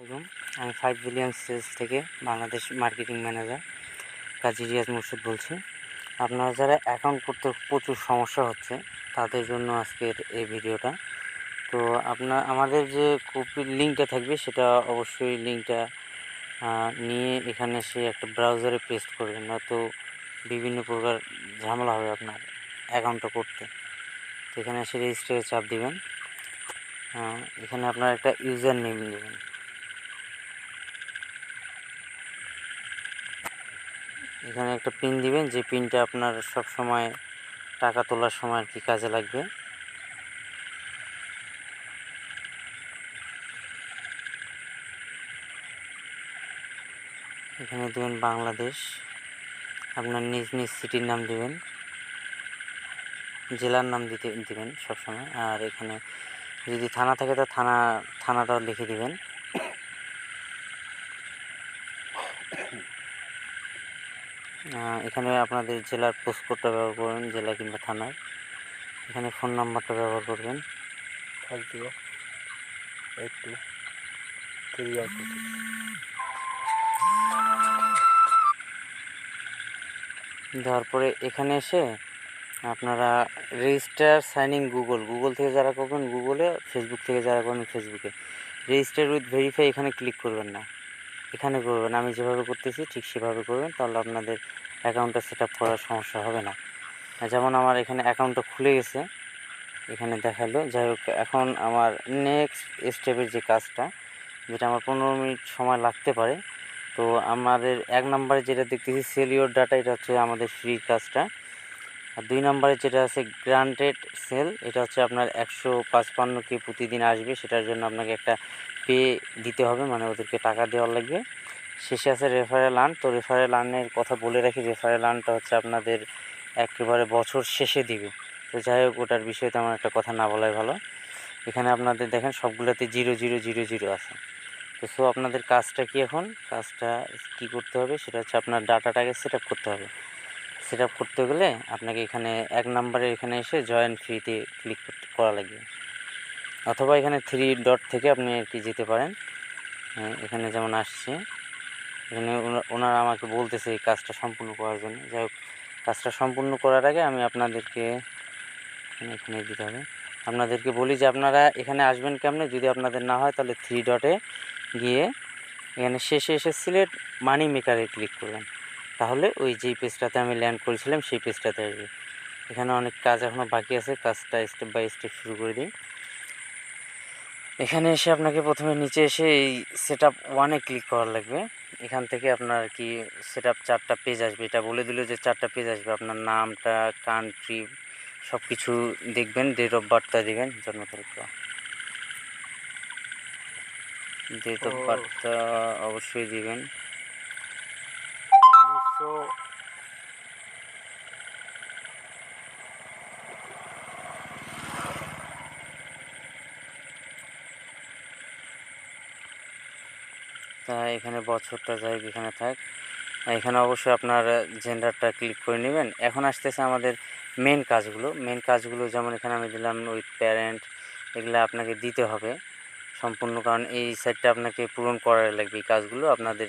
আসসালামু আলাইকুম। আমি 5 বিলিয়ন সেলস থেকে বাংলাদেশ মার্কেটিং ম্যানেজার কাজী রিয়াজ মুর্শিদ বলছি। আপনারা যারা অ্যাকাউন্ট করতে প্রচুর সমস্যা হচ্ছে তাদের জন্য আজকের এই ভিডিওটা। তো আমাদের যে কপির লিঙ্কটা থাকবে সেটা অবশ্যই লিঙ্কটা নিয়ে এখানে এসে একটা ব্রাউজারে পেস্ট করবেন, নয়তো বিভিন্ন প্রকার ঝামেলা হবে আপনার অ্যাকাউন্টটা করতে। তো এখানে এসে রেজিস্টারে চাপ দিবেন। এখানে আপনার একটা ইউজার নেম দেবেন। এখানে একটা পিন দিবেন, যে পিনটা আপনার সব সময় টাকা তোলার সময় আর কি কাজে লাগবে। এখানে দেবেন বাংলাদেশ, আপনার নিজ নিজ সিটির নাম দিবেন, জেলার নাম দিবেন সবসময়। আর এখানে যদি থানা থাকে তো থানাটাও লিখে দিবেন। এখানে আপনাদের জেলার পোস্টকোডটা ব্যবহার করবেন, জেলা কিংবা থানার। এখানে ফোন নাম্বারটা ব্যবহার করবেন 50823126। দেওয়ার পরে এখানে এসে আপনারা রেজিস্টার সাইনিং গুগল থেকে যারা করবেন গুগলে, ফেসবুক থেকে যারা করবেন ফেসবুকে, রেজিস্টার উইথ ভেরিফাই এখানে ক্লিক করবেন না, এখানে করবেন। আমি যেভাবে করতেছি ঠিক সেভাবে করবেন, তাহলে আপনাদের অ্যাকাউন্টটা সেট আপ করার সমস্যা হবে না। যেমন আমার এখানে অ্যাকাউন্টটা খুলে গেছে, এখানে দেখালো। যাই হোক, এখন আমার নেক্সট স্টেপের যে কাজটা, যেটা আমার 15 মিনিট সময় লাগতে পারে। তো আমাদের 1 নম্বরে যেটা দেখতেছি সেল ইওর ডাটা, এটা হচ্ছে আমাদের ফ্রি কাজটা। আর 2 নম্বরে যেটা আছে গ্রান্টেড সেল, এটা হচ্ছে আপনার 155K প্রতিদিন আসবে, সেটার জন্য আপনাকে একটা পে দিতে হবে, মানে ওদেরকে টাকা দেওয়ার লাগবে। শেষে আছে রেফারেল আর্ন। তো রেফারেল আর্নের কথা বলে রাখি, রেফারেল আর্নটা হচ্ছে আপনাদের একেবারে বছর শেষে দিবে। তো যাই হোক, ওটার বিষয়ে তেমন একটা কথা না বলাই ভালো। এখানে আপনাদের দেখেন সবগুলোতে 0,0,0,0 আছে। তো আপনাদের কাজটা কি, এখন কাজটা কি করতে হবে সেটা হচ্ছে আপনার ডাটাটাকে সেট আপ করতে হবে। সেট আপ করতে গেলে আপনাকে এখানে 1 নম্বরে এখানে এসে জয়েন ফ্রিতে ক্লিক করা লাগবে, অথবা এখানে 3 ডট থেকে আপনি আর কি যেতে পারেন। এখানে যেমন আসছে, এখানে ওনারা আমাকে বলতেছে এই কাজটা সম্পূর্ণ করার জন্য। যাই হোক, কাজটা সম্পূর্ণ করার আগে আমি আপনাদেরকে এখানে দিতে হবে। আপনাদেরকে বলি যে আপনারা এখানে আসবেন কেমনে, যদি আপনাদের না হয় তাহলে 3 ডটে গিয়ে এখানে শেষে এসে সিলেক্ট মানি মেকারে ক্লিক করবেন, তাহলে ওই যেই পেজটাতে আমি ল্যান্ড করেছিলাম সেই পেজটাতে আসবে। এখানে অনেক কাজ এখনও বাকি আছে, কাজটা স্টেপ বাই স্টেপ শুরু করে দিই। এখানে এসে আপনাকে প্রথমে নিচে এসে এই সেট আপ 1-এ ক্লিক করার লাগবে। এখান থেকে আপনার কি সেট আপ 4টা পেজ আসবে, এটা বলে দিল যে 4টা পেজ আসবে। আপনার নামটা, কান্ট্রি, সব কিছু দেখবেন। ডেট অফ বার্থটা দেবেন, জন্ম তারিখটা, ডেট অফ বার্থটা অবশ্যই দিবেন। 1900 তা এখানে বছরটা যাই এখানে থাক। এখানে অবশ্যই আপনার জেন্ডারটা ক্লিক করে নেবেন। এখন আসতেছে আমাদের মেন কাজগুলো, যেমন এখানে আমি দিলাম উইথ প্যারেন্ট, এগুলো আপনাকে দিতে হবে সম্পূর্ণ, কারণ এই সাইটটা আপনাকে পূরণ করার লাগবে। এই কাজগুলো আপনাদের,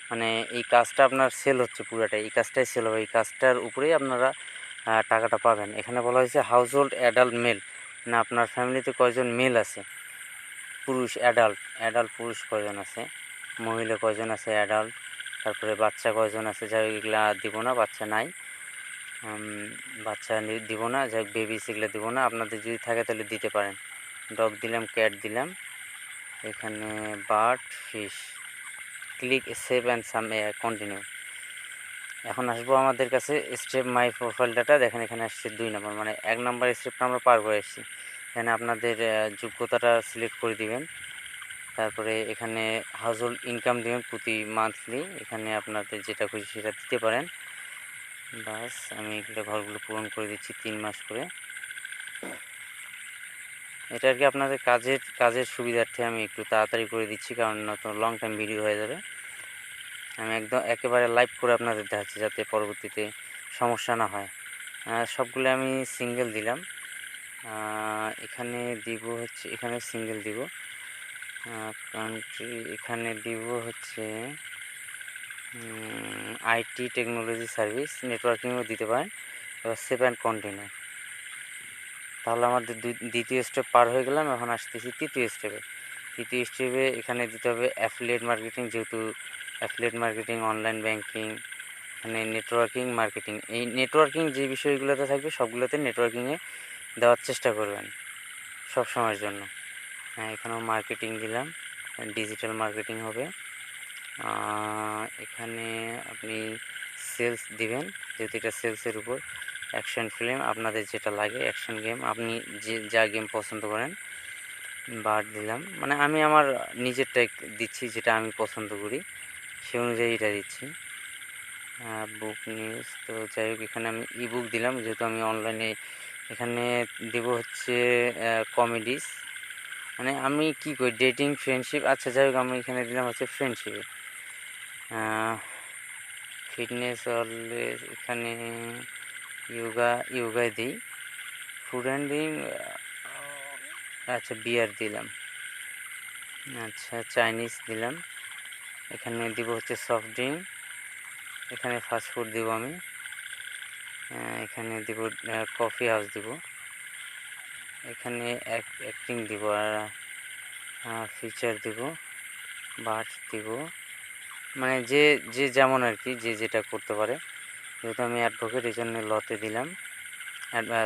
মানে এই কাজটা আপনার সেল হচ্ছে পুরোটাই, এই কাজটাই সেল হবে, এই কাজটার উপরেই আপনারা টাকাটা পাবেন। এখানে বলা হয়েছে হাউস হোল্ড অ্যাডাল্ট মেল, না আপনার ফ্যামিলিতে কয়জন মেল আছে, পুরুষ অ্যাডাল্ট পুরুষ কয়জন আছে, মহিলা কয়জন আছে অ্যাডাল্ট, তারপরে বাচ্চা কয়জন আছে। যাই হোক, এগুলা দিব না, বাচ্চা নাই, বাচ্চা দিব না। যাই হোক, বেবিস এগুলো দিব না। আপনাদের যদি থাকে তাহলে দিতে পারেন। ডগ দিলাম, ক্যাট দিলাম, এখানে bird, fish, click save and continue. এখন আসবো আমাদের কাছে স্টেপ মাই প্রোফাইল ডাটা। দেখেন এখানে আসছে 2 নম্বর, মানে 1 নম্বর স্টেপটা আমরা পার করে এসেছি। এখানে আপনাদের যোগ্যতাটা সিলেক্ট করে দিবেন। তারপরে এখানে হাউসহোল্ড ইনকাম দেবেন প্রতি মান্থলি, এখানে আপনাদের যেটা খুশি সেটা দিতে পারেন। বাস আমি এগুলো ঘরগুলো পূরণ করে দিচ্ছি 3 মাস করে। এটা আর কি আপনাদের কাজের সুবিধার্থে আমি একটু তাড়াতাড়ি করে দিচ্ছি, কারণ নয়তো লং টাইম ভিডিও হয়ে যাবে। আমি একেবারে লাইভ করে আপনাদের দেখাচ্ছি, যাতে পরবর্তীতে সমস্যা না হয়। সবগুলো আমি সিঙ্গেল দিলাম। এখানে দিব হচ্ছে, এখানে সিঙ্গেল দিব। কান্ট্রি এখানে দিব হচ্ছে আইটি টেকনোলজি সার্ভিস, নেটওয়ার্কিংও দিতে পারেন। এবার সেভ অ্যান্ড কন্টিনিউ। তাহলে আমাদের দ্বিতীয় স্টেপ পার হয়ে গেলাম। এখন আসতেছি তৃতীয় স্টেপে। তৃতীয় স্টেপে এখানে দিতে হবে অ্যাফিলিয়েট মার্কেটিং, যেহেতু অ্যাফিলিয়েট মার্কেটিং, অনলাইন ব্যাংকিং, মানে নেটওয়ার্কিং মার্কেটিং, এই নেটওয়ার্কিং যে বিষয়গুলোতে থাকবে সবগুলোতে নেটওয়ার্কিংয়ে দেওয়ার চেষ্টা করবেন সব সময়ের জন্য। হ্যাঁ, এখানেও মার্কেটিং দিলাম, ডিজিটাল মার্কেটিং হবে। এখানে আপনি সেলস দিবেন, যেহেতু এটা সেলসের উপর। অ্যাকশন ফিল্ম, আপনাদের যেটা লাগে, অ্যাকশন গেম, আপনি যা গেম পছন্দ করেন। বার দিলাম, মানে আমি আমার নিজেরটা দিচ্ছি, যেটা আমি পছন্দ করি সে অনুযায়ী এটা দিচ্ছি। বুক নিউজ, তো যাই হোক এখানে আমি ইবুক দিলাম, যেহেতু আমি অনলাইনে। এখানে দেব হচ্ছে কমেডিস, মানে আমি কি করি, ডেটিং, ফ্রেন্ডশিপ। আচ্ছা যাই হোক আমি এখানে দিলাম হচ্ছে ফ্রেন্ডশিপে। ফিটনেস অলওয়েজ, এখানে ইয়োগায় দিই। ফুড অ্যান্ড ড্রিঙ্ক, আচ্ছা বিয়ার দিলাম। আচ্ছা চাইনিজ দিলাম। এখানে দিব হচ্ছে সফট ড্রিঙ্ক। এখানে ফাস্টফুড দিব আমি। এখানে দিব কফি হাউস দিব। এখানে অ্যাক্টিং দিব, আর ফিচার দিব, বার্ডস দিব, মানে যে যেমন আর কি, যে যেটা করতে পারে। যেহেতু আমি অ্যাডভোকেট, এই জন্য লতে দিলাম।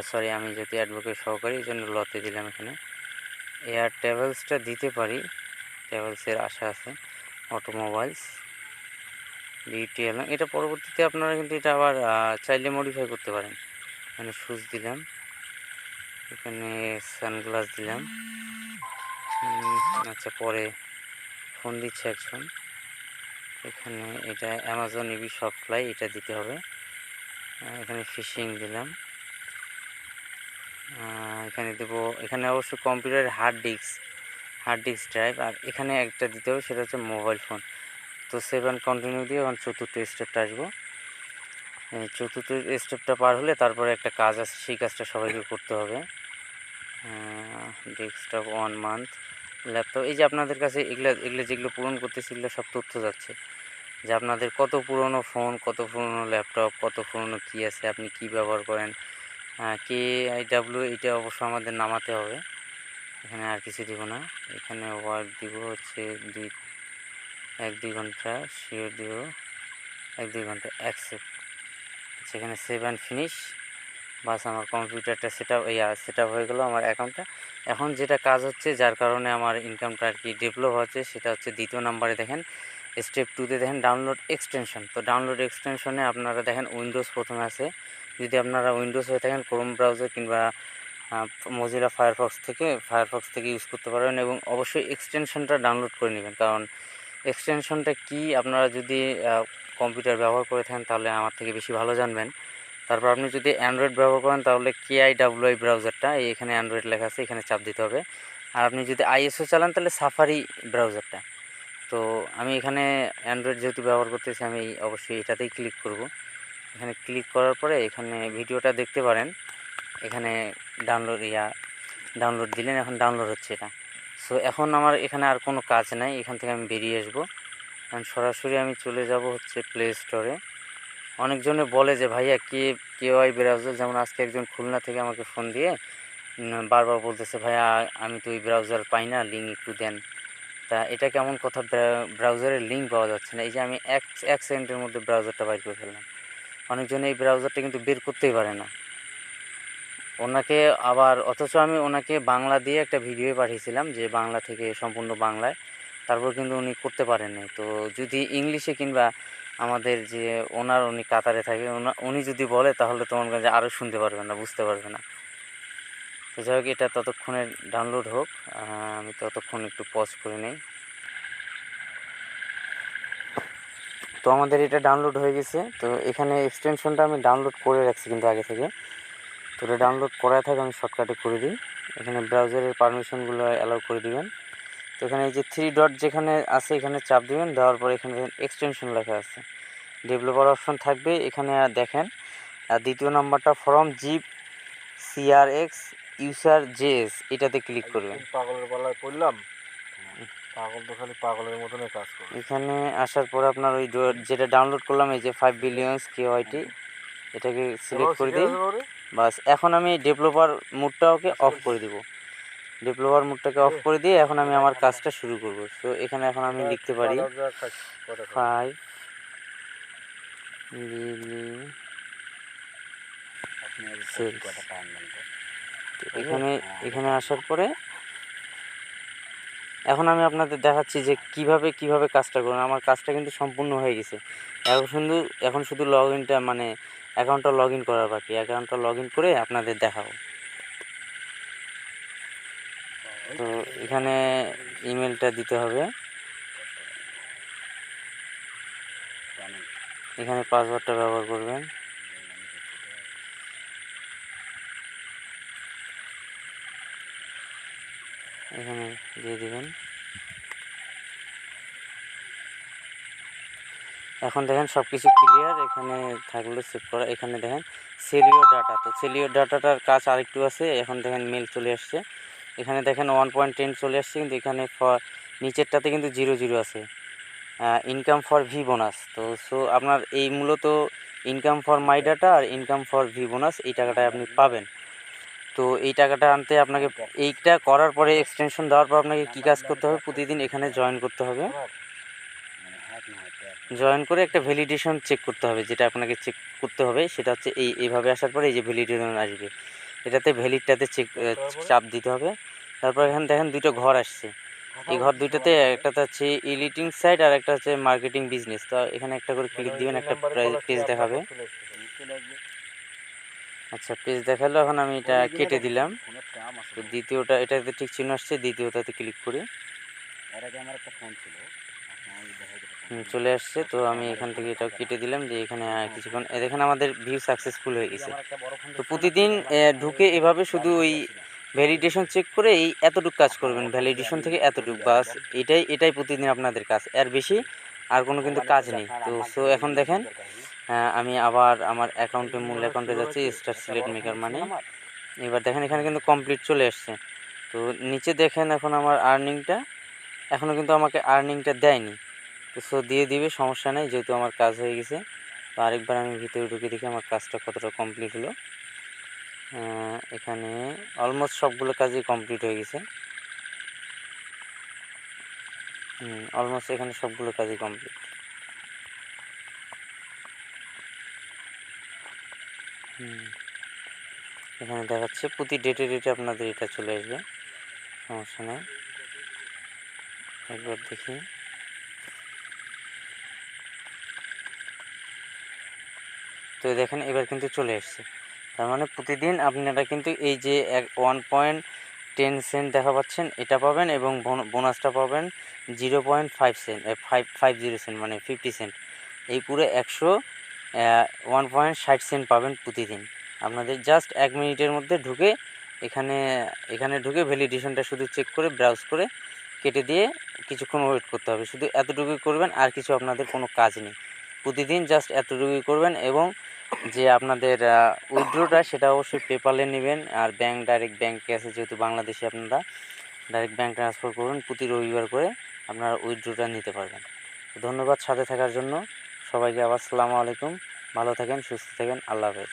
সরি, আমি যেহেতু অ্যাডভোকেট সহকারী, এই জন্য লতে দিলাম। এখানে এয়ার ট্রাভেলসটা দিতে পারি, ট্রাভেলসের আশা আছে। অটোমোবাইলস, বিউটি এলাম, এটা পরবর্তীতে আপনারা কিন্তু এটা আবার চাইলে মডিফাই করতে পারেন। এখানে শুজ দিলাম। এখানে সানগ্লাস দিলাম। আচ্ছা পরে ফোন দিচ্ছে একজন। এখানে এটা অ্যামাজন ইবি শপ ফ্লাই, এটা দিতে হবে। এখানে ফিশিং দিলাম। এখানে দেবো, এখানে অবশ্য কম্পিউটারের হার্ড ডিস্ক ড্রাইভ, আর এখানে একটা দিতে হবে, সেটা হচ্ছে মোবাইল ফোন। তো সেভ অ্যান্ড কন্টিনিউ দিয়ে এখন চতুর্থ স্টেপটা আসবো। চতুর্থ স্টেপটা পার হলে তারপরে একটা কাজ আছে, সেই কাজটা সবাইকে করতে হবে। ডেস্কটপ 1 মান্থ, ল্যাপটপ, এই যে আপনাদের কাছে এগুলো যেগুলো পূরণ করতেছি, এগুলো সব তথ্য যাচ্ছে, যে আপনাদের কত পুরনো ফোন, কত পুরনো ল্যাপটপ, কত পুরনো কী আছে, আপনি কি ব্যবহার করেন। KIW, এটা অবশ্য আমাদের নামাতে হবে। এখানে আর কিছু দিব না। এখানে ওয়ার্ক দিব হচ্ছে 1-2 ঘন্টা, শিওর দিব 1-2 ঘন্টা, অ্যাকসেপ্ট। সেখানে সেভ অ্যান্ড ফিনিশ। বাস, আমার কম্পিউটারটা সেট আপ হয়ে গেল, আমার অ্যাকাউন্টটা। এখন যেটা কাজ হচ্ছে, যার কারণে আমার ইনকামটা আর কি ডেভেলপ হচ্ছে, সেটা হচ্ছে দ্বিতীয় নাম্বারে দেখেন, স্টেপ 2তে দেখেন ডাউনলোড এক্সটেনশন। তো ডাউনলোড এক্সটেনশনে আপনারা দেখেন উইন্ডোজ প্রথমে আছে। যদি আপনারা উইন্ডোজ হয়ে থাকেন, ক্রোম ব্রাউজার কিংবা মজিলা ফায়ারফক্স থেকে ইউজ করতে পারবেন, এবং অবশ্যই এক্সটেনশনটা ডাউনলোড করে নেবেন। কারণ এক্সটেনশনটা কি, আপনারা যদি কম্পিউটার ব্যবহার করে থাকেন তাহলে আমার থেকে বেশি ভালো জানবেন। তারপর আপনি যদি অ্যান্ড্রয়েড ব্যবহার করেন তাহলে KIWI ব্রাউজারটা, এখানে অ্যান্ড্রয়েড লেখা আছে, এখানে চাপ দিতে হবে। আর আপনি যদি ISO চালান তাহলে সাফারি ব্রাউজারটা। তো আমি এখানে অ্যান্ড্রয়েড যেহেতু ব্যবহার করতেছি, আমি অবশ্যই এটাতেই ক্লিক করব। এখানে ক্লিক করার পরে এখানে ভিডিওটা দেখতে পারেন। এখানে ডাউনলোড দিলেন, এখন ডাউনলোড হচ্ছে এটা। সো এখন আমার এখানে আর কোনো কাজ নাই, এখান থেকে আমি বেরিয়ে আসবো। এখন সরাসরি আমি চলে যাব হচ্ছে প্লে স্টোরে। অনেকজনে বলে যে ভাইয়া KIWI ব্রাউজার, যেমন আজকে একজন খুলনা থেকে আমাকে ফোন দিয়ে বারবার বলতেছে, ভাইয়া আমি তো ওই ব্রাউজার পাই না, লিঙ্ক একটু দেন। তা এটা কেমন কথা, ব্রাউজারের লিঙ্ক পাওয়া যাচ্ছে না। এই যে আমি এক সেকেন্ডের মধ্যে ব্রাউজারটা বাইর করে ফেললাম। অনেকজন এই ব্রাউজারটা কিন্তু বের করতেই পারে না ওনাকে। আবার অথচ আমি ওনাকে বাংলা দিয়ে একটা ভিডিও পাঠিয়েছিলাম, যে বাংলা থেকে সম্পূর্ণ বাংলায়, তারপর কিন্তু উনি করতে পারেননি। তো যদি ইংলিশে কিংবা আমাদের যে উনি কাতারে থাকে, উনি যদি বলে তাহলে তোমার কাছে আরও শুনতে পারবে না, বুঝতে পারবে না। তো যাই হোক, এটা ততক্ষণে ডাউনলোড হোক, আমি ততক্ষণ একটু পজ করে নেই। তো আমাদের এটা ডাউনলোড হয়ে গেছে। তো এখানে এক্সটেনশনটা আমি ডাউনলোড করে রাখছি কিন্তু আগে থেকে। তো এটা ডাউনলোড করায় থাকে, আমি শর্টকাটে করে দিই। এখানে ব্রাউজারের পারমিশনগুলো অ্যালাউ করে দিবেন। তো এখানে এই যে 3 ডট যেখানে আছে, এখানে চাপ দিবেন। দেওয়ার পর এখানে এক্সটেনশন লেখা আছে, ডেভেলপার অপশন থাকবে। এখানে দেখেন দ্বিতীয় নাম্বারটা form zip CRX user JS, এটাতে ক্লিক করবেন। পাগলের পাল্লায় পড়লাম। পাগল তো খালি পাগলের মতনই কাজ করে। এখানে আসার পর আপনার ওই যেটা ডাউনলোড করলাম এই যে 5 বিলিয়নস কেওয়াইটি, এটাকে সিলেক্ট করে দিই। বাস এখন আমি ডেভেলপার মুডটাকে অফ করে দিব। ডেভেলপার মুডটাকে অফ করে দিয়ে এখন আমি আমার কাজটা শুরু করব। সো এখানে এখন আমি লিখতে পারি 5 সেলস। এখানে এখানে আসার পরে এখন আমি আপনাদের দেখাচ্ছি যে কিভাবে কাজটা করুন। আমার কাজটা কিন্তু সম্পূর্ণ হয়ে গেছে। এখন শুধু লগ ইনটা মানে অ্যাকাউন্টটা লগ ইন করার বাকি। অ্যাকাউন্টটা লগ ইন করে আপনাদের দেখাবো। তো এখানে ইমেলটা দিতে হবে, এখানে পাসওয়ার্ডটা ব্যবহার করবেন। এখানে দিয়ে দিবেন। এখন দেখেন সব কিছু ক্লিয়ার। এখানে থাকলো সেভ করা। এখানে দেখেন সেলিও ডাটা, তো সেলিও ডাটাটার কাজ আরেকটু আছে। এখন দেখেন মেল চলে আসছে। এখানে দেখেন 1.10 চলে আসছে, কিন্তু এখানে নিচেরটাতে কিন্তু 0 আছে। Income for V bonus. তো সো আপনার এই মূলত ইনকাম ফর মাই ডাটা আর ইনকাম ফর ভি বোনাস এই টাকাটা আপনি পাবেন। তো এই টাকাটা আনতে আপনাকে এইটা করার পরে এক্সটেনশন দেওয়ার পর আপনাকে কী কাজ করতে হবে, প্রতিদিন এখানে জয়েন করতে হবে। জয়েন করে একটা ভ্যালিডেশন চেক করতে হবে। যেটা আপনাকে চেক করতে হবে সেটা হচ্ছে এইভাবে আসার পরে এই যে ভ্যালিডেশন আসবে, এটাতে ভ্যালিডটাতে চাপ দিতে হবে। তারপর এখানে দেখেন দুটো ঘর আসছে। এই ঘর দুইটাতে একটাতে হচ্ছে এডিটিং সাইট আর একটা হচ্ছে মার্কেটিং বিজনেস। তো এখানে একটা করে ক্লিক দিবেন, একটা পেজ দেখাবে। আচ্ছা, পেজ দেখালো। এখন আমি এটা কেটে দিলাম। তো দ্বিতীয়টা এটাতে ঠিক চিহ্ন আসছে, দ্বিতীয়টাতে ক্লিক করি। চলে আসছে। তো আমি এখান থেকে এটাও কেটে দিলাম, যে এখানে কিছুক্ষণ দেখেন আমাদের ভিউ সাকসেসফুল হয়ে গেছে। তো প্রতিদিন ঢুকে এভাবে শুধু ওই ভ্যালিডেশন চেক করে এই এতটুকু কাজ করবেন, ভ্যালিডেশন থেকে এতটুকু বাস। এটাই প্রতিদিন আপনাদের কাজ, এর বেশি আর কোনো কিন্তু কাজ নেই। তো সো এখন দেখেন আমি আবার আমার মূল অ্যাকাউন্টে যাচ্ছি, স্টার সিলেক্ট মেকার মানে। এবার দেখেন এখানে কিন্তু কমপ্লিট চলে আসছে। তো নিচে দেখেন এখন আমার আর্নিংটা, এখনও কিন্তু আমাকে আর্নিংটা দেয়নি। তো সো দিয়ে দিবে, সমস্যা নেই, যেহেতু আমার কাজ হয়ে গেছে। তো আরেকবার আমি ভিতরে ঢুকে দেখি আমার কাজটা কতটা কমপ্লিট হলো। এখানে অলমোস্ট সবগুলো কাজই কমপ্লিট হয়ে গেছে। অলমোস্ট এখানে সবগুলো কাজই কমপ্লিট। এখানে দেখাচ্ছে প্রতি ডেটে আপনাদের এটা চলে আসবে, সমস্যা নেই। একবার দেখি। তো দেখেন এবার কিন্তু চলে আসছে। তার মানে প্রতিদিন আপনারা কিন্তু এই যে 1.10 সেন্ট দেখা পাচ্ছেন এটা পাবেন, এবং বোনাসটা পাবেন 0.5 সেন্ট, 50 সেন্ট মানে 50 সেন্ট। এই পুরো 1.60 সেন্ট পাবেন প্রতিদিন। আপনাদের জাস্ট 1 মিনিটের মধ্যে ঢুকে এখানে ঢুকে ভ্যালিডেশনটা শুধু চেক করে ব্রাউজ করে কেটে দিয়ে কিছুক্ষণ ওয়েট করতে হবে। শুধু এতটুকুই করবেন, আর কিছু আপনাদের কোনো কাজ নেই। প্রতিদিন জাস্ট এতটুকুই করবেন, এবং যে আপনাদের উইথড্রোটা সেটা অবশ্যই পেপালে নেবেন। আর ডাইরেক্ট ব্যাঙ্কে আছে, যেহেতু বাংলাদেশে আপনারা ডাইরেক্ট ব্যাঙ্ক ট্রান্সফার করুন প্রতি রবিবার করে, আপনারা উইথড্রোটা নিতে পারবেন। ধন্যবাদ সাথে থাকার জন্য সবাইকে। আবার আসসালামু আলাইকুম। ভালো থাকেন, সুস্থ থাকেন, আল্লাহ হাফেজ।